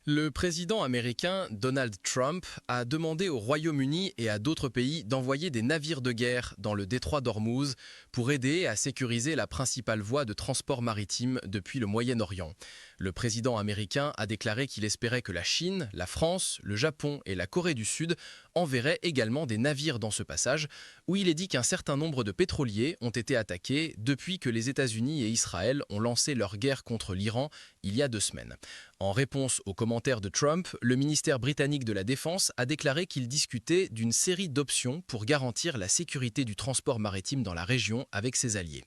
Le président américain Donald Trump a demandé au Royaume-Uni et à d'autres pays d'envoyer des navires de guerre dans le détroit d'Ormuz pour aider à sécuriser la principale voie de transport maritime depuis le Moyen-Orient. Le président américain a déclaré qu'il espérait que la Chine, la France, le Japon et la Corée du Sud enverraient également des navires dans ce passage, où il est dit qu'un certain nombre de pétroliers ont été attaqués depuis que les États-Unis et Israël ont lancé leur guerre contre l'Iran il y a 2 semaines. En réponse aux commentaires de Trump, le ministère britannique de la Défense a déclaré qu'il discutait d'une série d'options pour garantir la sécurité du transport maritime dans la région avec ses alliés.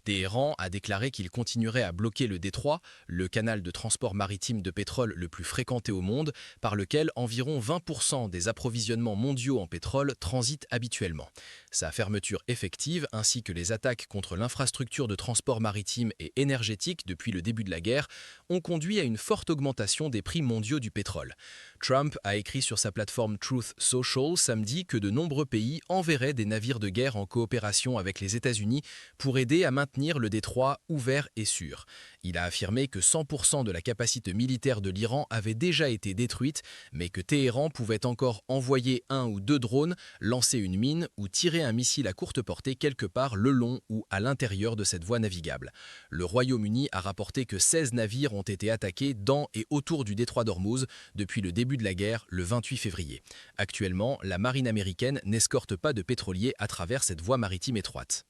Téhéran a déclaré qu'il continuerait à bloquer le détroit, le canal de transport maritime de pétrole le plus fréquenté au monde, par lequel environ 20% des approvisionnements mondiaux en pétrole transitent habituellement. Sa fermeture effective, ainsi que les attaques contre l'infrastructure de transport maritime et énergétique depuis le début de la guerre, ont conduit à une forte augmentation des prix mondiaux du pétrole. Trump a écrit sur sa plateforme Truth Social samedi que de nombreux pays enverraient des navires de guerre en coopération avec les États-Unis pour aider à maintenir le détroit ouvert et sûr. Il a affirmé que 100% de la capacité militaire de l'Iran avait déjà été détruite, mais que Téhéran pouvait encore envoyer 1 ou 2 drones, lancer une mine ou tirer un missile à courte portée quelque part le long ou à l'intérieur de cette voie navigable. Le Royaume-Uni a rapporté que 16 navires ont été attaqués dans et autour du détroit d'Ormuz depuis le début de la guerre le 28 février. Actuellement, la marine américaine n'escorte pas de pétroliers à travers cette voie maritime étroite.